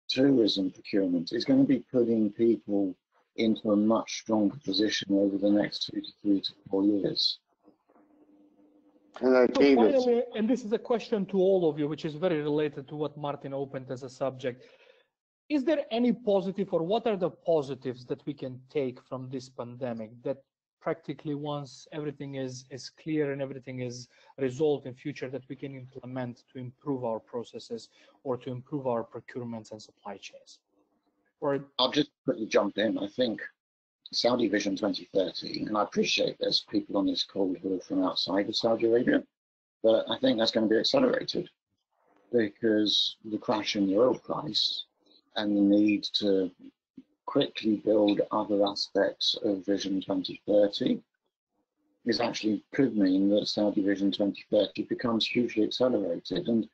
tourism procurement is going to be putting people into a much stronger position over the next 2 to 3 to 4 years. And I So think finally, and this is a question to all of you, which is very related to what Martin opened as a subject. Is there any positive, or what are the positives that we can take from this pandemic, that practically once everything is clear and everything is resolved in future, that we can implement to improve our processes or to improve our procurements and supply chains? Or I'll just quickly jump in. I think Saudi Vision 2030, and I appreciate there's people on this call who are from outside of Saudi Arabia, but I think that's going to be accelerated because the crash in the oil price and the need to quickly build other aspects of Vision 2030 is actually could mean that Saudi Vision 2030 becomes hugely accelerated, and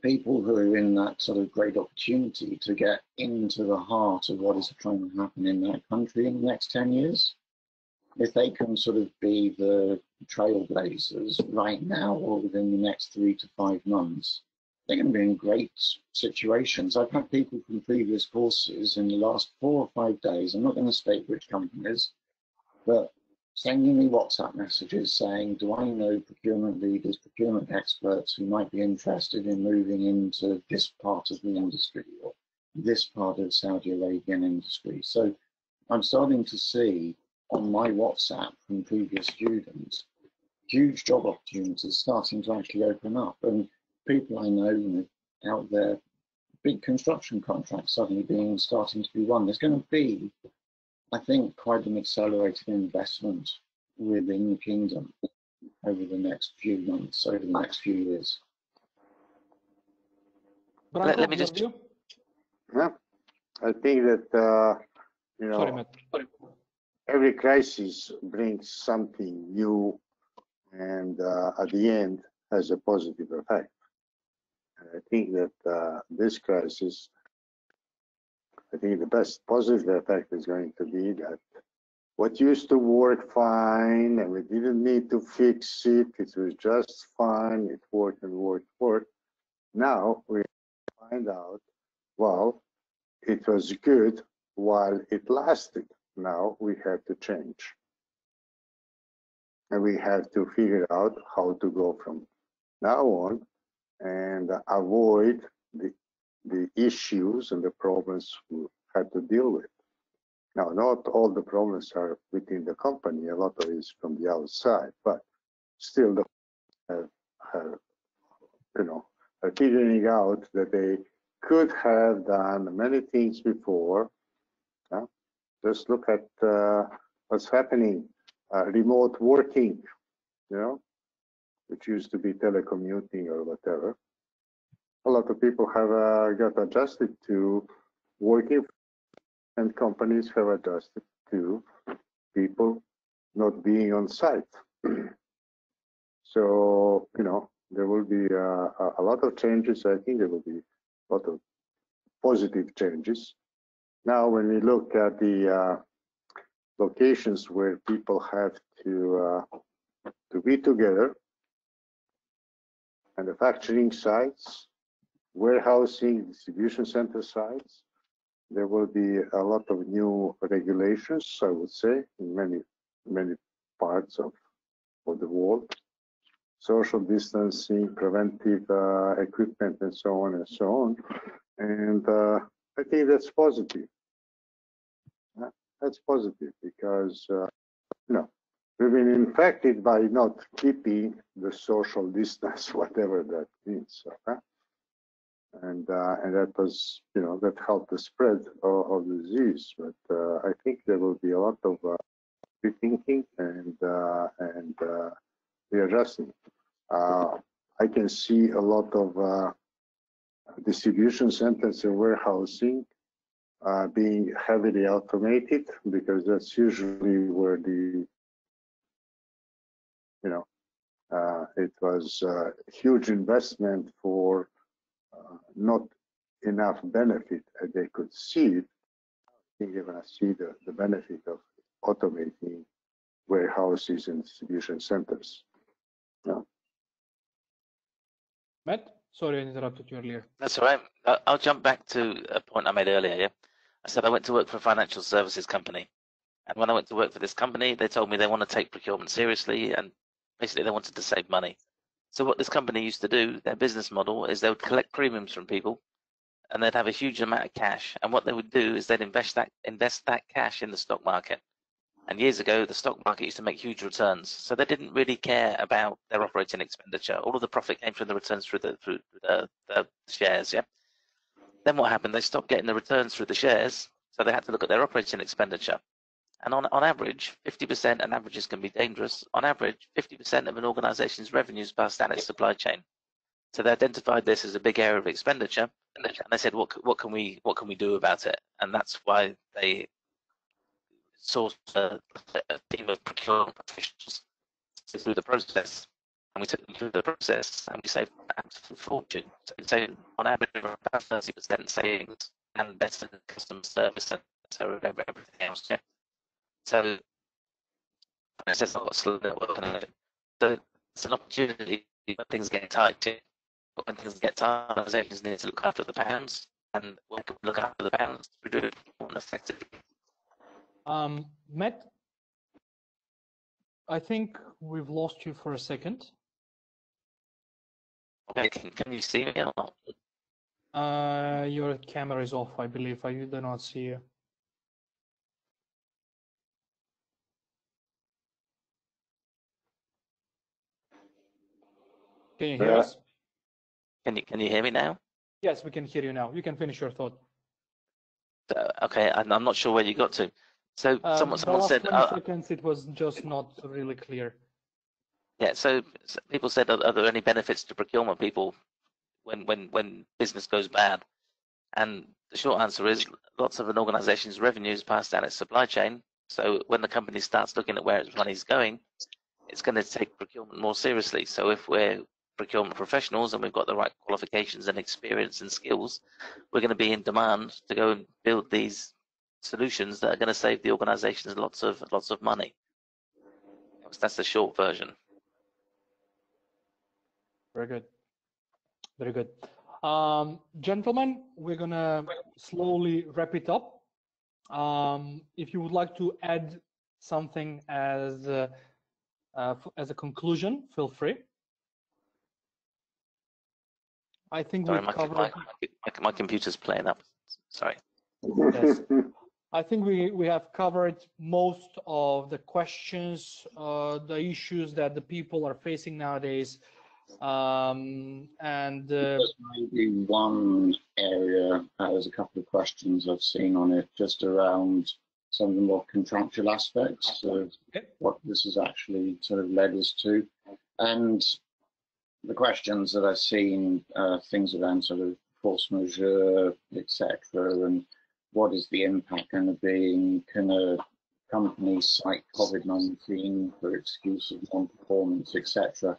people who are in that sort of great opportunity to get into the heart of what is trying to happen in that country in the next 10 years, if they can sort of be the trailblazers right now or within the next 3 to 5 months, they're going to be in great situations. I've had people from previous courses in the last 4 or 5 days, I'm not going to state which companies, but sending me WhatsApp messages saying, do I know procurement leaders, procurement experts who might be interested in moving into this part of the industry or this part of Saudi Arabian industry? So I'm starting to see on my WhatsApp from previous students, huge job opportunities starting to actually open up. And people I know out there, big construction contracts suddenly starting to be won. There's going to be, I think, quite an accelerated investment within the kingdom over the next few months, over the next few years. Let me just. yeah, I think that you know, sorry, Matt. every crisis brings something new, and at the end has a positive effect. And I think that this crisis, I think the best positive effect is going to be that what used to work fine and we didn't need to fix it, it was just fine, it worked and worked. Now we find out, well, it was good while it lasted. Now we have to change. And we have to figure out how to go from now on and avoid the issues and the problems we had to deal with. Now, not all the problems are within the company, a lot of it is from the outside, but still are figuring out that they could have done many things before. Just look at what's happening, remote working, which used to be telecommuting or whatever. A lot of people have got adjusted to working, and companies have adjusted to people not being on site. So, there will be a lot of changes. I think there will be a lot of positive changes. Now, when we look at the locations where people have to be together, manufacturing sites, warehousing, distribution center sites, there will be a lot of new regulations, I would say, in many parts of the world. Social distancing, preventive equipment, and so on and so on. And I think that's positive. That's positive because, we've been infected by not keeping the social distance, whatever that means. And that was, that helped the spread of the disease. But I think there will be a lot of rethinking and readjusting. I can see a lot of distribution centers and warehousing being heavily automated, because that's usually where it was a huge investment for not enough benefit, and they could see it. I think they're going to see the benefit of automating warehouses and distribution centers. Matt, sorry I interrupted you earlier. That's all right. I'll jump back to a point I made earlier. Yeah? I said I went to work for a financial services company. And when I went to work for this company, they told me they want to take procurement seriously, and basically they wanted to save money. So what this company used to do, their business model, is they would collect premiums from people, and they'd have a huge amount of cash. And what they would do is they'd invest that cash in the stock market. And years ago, the stock market used to make huge returns, so they didn't really care about their operating expenditure. All of the profit came from the returns through the shares. Yeah. Then what happened? They stopped getting the returns through the shares, so they had to look at their operating expenditure. And on average, 50%, and averages can be dangerous, on average, 50% of an organization's revenues pass down its supply chain. So they identified this as a big area of expenditure, and they said, what can we do about it? And that's why they sourced a team of procurement professionals to do the process. And we took them through the process, and we saved an absolute fortune. So we saved on average about 30% savings and better customer service and so everything else. Yeah. So it says I've got slow network, so it's an opportunity when things get tight. When things get tight, organizations need to look after the pounds, and we can look after the pounds to do it more effectively. Matt, I think we've lost you for a second. Okay, can you see me or not? Your camera is off, I believe. I do not see you. Can you hear us? Can you hear me now? Yes, we can hear you now. You can finish your thought. Okay, I'm not sure where you got to. So someone said 20 seconds, it was just not really clear. Yeah, so people said, are there any benefits to procurement people when business goes bad? And the short answer is lots of an organization's revenues pass down its supply chain. So when the company starts looking at where its money's going, it's going to take procurement more seriously. So if we're procurement professionals and we've got the right qualifications and experience and skills, we're going to be in demand to go and build these solutions that are going to save the organizations lots of money. That's the short version. Very good. Very good. Gentlemen, we're going to slowly wrap it up. If you would like to add something as a conclusion, feel free. I think sorry, we've covered. My computer's playing up. Sorry. Yes. I think we have covered most of the questions, the issues that the people are facing nowadays. And maybe one area, there's a couple of questions I've seen on it, just around some of the more contractual aspects of what this has actually sort of led us to. And the questions that I've seen, things around sort of force majeure, etc., and what is the impact going to be? Can a company cite COVID-19 for excuse of non-performance, etc.?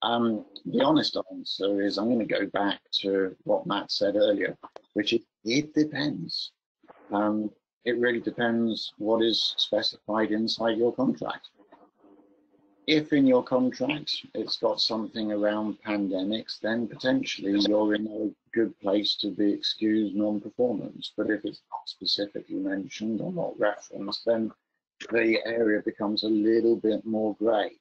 The honest answer is I'm going to go back to what Matt said earlier, which is it depends. It really depends what is specified inside your contract. If in your contract it's got something around pandemics, then potentially you're in a good place to be excused non-performance. But if it's not specifically mentioned or not referenced, then the area becomes a little bit more grey.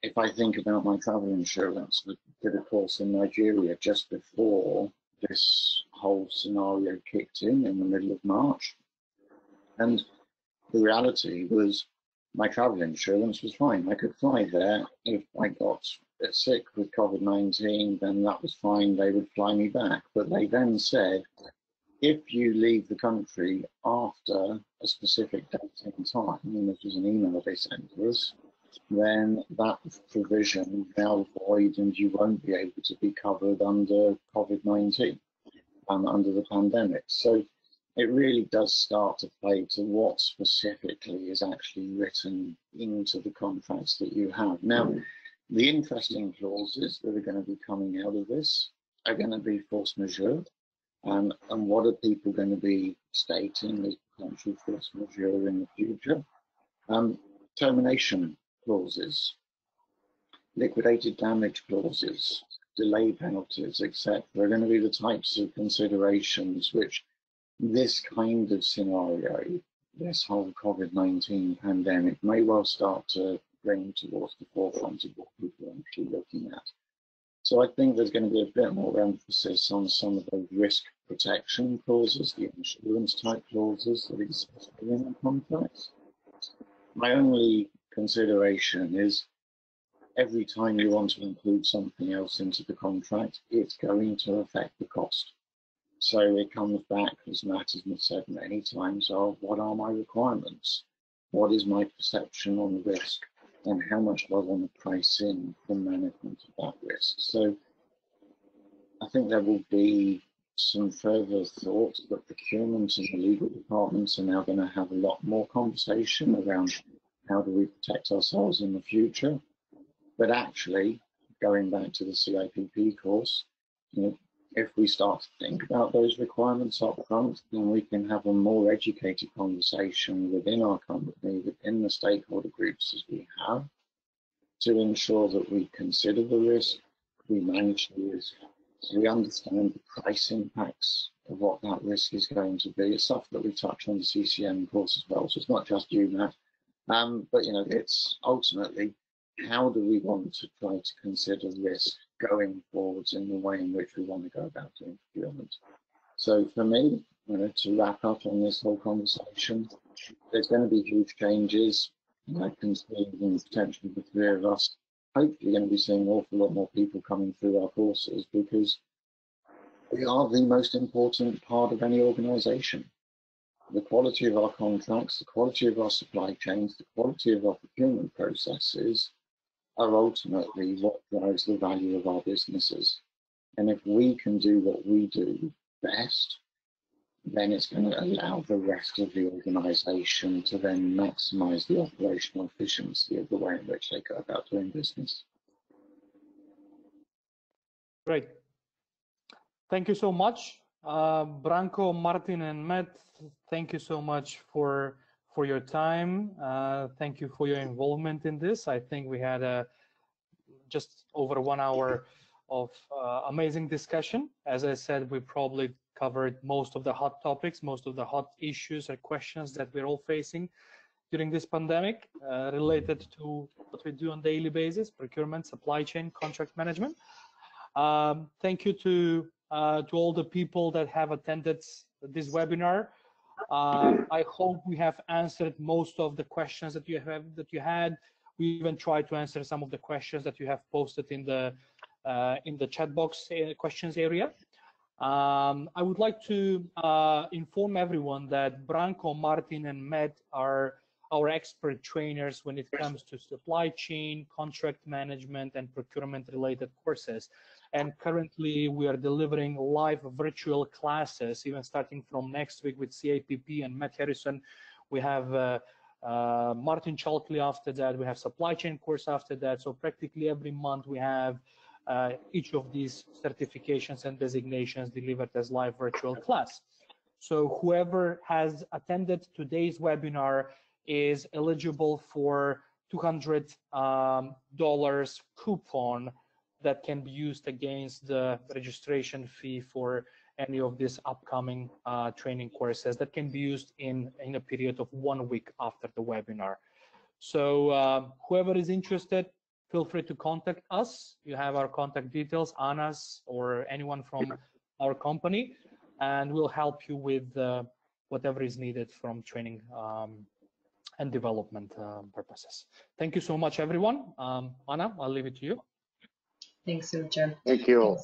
If I think about my travel insurance, I did a course in Nigeria just before this whole scenario kicked in the middle of March. And the reality was my travel insurance was fine. I could fly there. If I got sick with COVID-19, then that was fine. They would fly me back. But they then said, if you leave the country after a specific date and time, and this was an email they sent to us, then that provision is now void and you won't be able to be covered under COVID-19 and under the pandemic. So it really does start to play to what specifically is actually written into the contracts that you have. Now, the interesting clauses that are going to be coming out of this are going to be force majeure. And what are people going to be stating as potential force majeure in the future? Termination clauses, liquidated damage clauses, delay penalties, etc. are going to be the types of considerations which this kind of scenario, this whole COVID-19 pandemic may well start to bring towards the forefront of what people are actually looking at. So I think there's going to be a bit more emphasis on some of those risk protection clauses, the insurance type clauses that exist within the contracts. My only consideration is every time you want to include something else into the contract, it's going to affect the cost. So it comes back, as Matt has said many times, of what are my requirements? What is my perception on risk? And how much do I want to price in the management of that risk? So I think there will be some further thought that procurement and the legal departments are now going to have a lot more conversation around how do we protect ourselves in the future. But actually, going back to the CIPP course, you know, if we start to think about those requirements up front, then we can have a more educated conversation within our company, within the stakeholder groups as we have, to ensure that we consider the risk, we manage the risk, we understand the price impacts of what that risk is going to be. It's stuff that we touch on the CCM course as well, so it's not just you, Matt. But you know, it's ultimately, how do we want to try to consider risk going forwards in the way in which we want to go about doing procurement? So for me, you know, to wrap up on this whole conversation, there's going to be huge changes. I can see potentially the three of us hopefully going to be seeing an awful lot more people coming through our courses, because we are the most important part of any organisation. The quality of our contracts, the quality of our supply chains, the quality of our procurement processes are ultimately what drives the value of our businesses. And if we can do what we do best, then it's going to allow the rest of the organisation to then maximise the operational efficiency of the way in which they go about doing business. Great. Thank you so much. Branko, Martin, and Matt, thank you so much for your time. Thank you for your involvement in this. I think we had just over 1 hour of amazing discussion. As I said, we probably covered most of the hot topics, most of the hot issues or questions that we're all facing during this pandemic, related to what we do on a daily basis: procurement, supply chain, contract management. Thank you to all the people that have attended this webinar. I hope we have answered most of the questions that you had. We even tried to answer some of the questions that you have posted in the chat box questions area. I would like to inform everyone that Branko, Martin, and Matt are our expert trainers when it comes to supply chain, contract management, and procurement related courses. And currently we are delivering live virtual classes, even starting from next week with CAPP and Matt Harrison. We have Martin Chalkley after that. We have supply chain course after that. So practically every month we have each of these certifications and designations delivered as live virtual class. So whoever has attended today's webinar is eligible for $200 coupon that can be used against the registration fee for any of these upcoming training courses that can be used in a period of 1 week after the webinar. So whoever is interested, feel free to contact us. You have our contact details, Anna's or anyone from our company, and we'll help you with whatever is needed from training and development purposes. Thank you so much, everyone. Anna, I'll leave it to you. Thanks, Ucha. Thank you.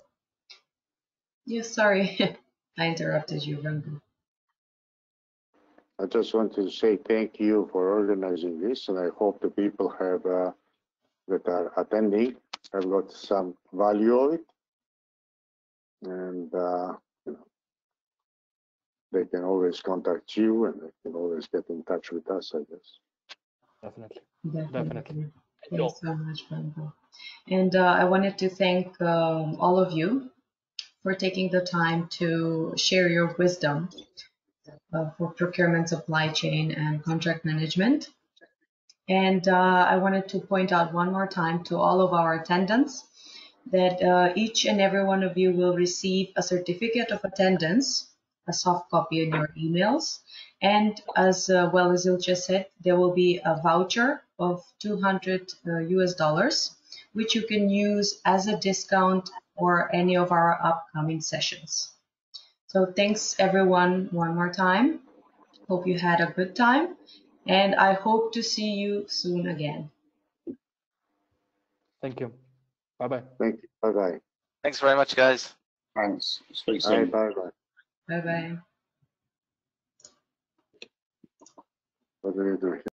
Yes, sorry, I interrupted you, Branko. I just want to say thank you for organizing this, and I hope the people have that are attending have got some value of it, and you know, they can always contact you, and they can always get in touch with us, I guess. Definitely. Thanks so much, Branko. And I wanted to thank all of you for taking the time to share your wisdom for procurement, supply chain, and contract management. And I wanted to point out one more time to all of our attendants that each and every one of you will receive a certificate of attendance a soft copy in your emails. And as well as Ilja said, there will be a voucher of $200 US, which you can use as a discount for any of our upcoming sessions. So thanks everyone one more time. Hope you had a good time, and I hope to see you soon again. Thank you. Bye-bye. Thank you. Bye-bye. Thanks very much, guys. Thanks. Speak soon. Bye-bye. Bye-bye. What do you do here?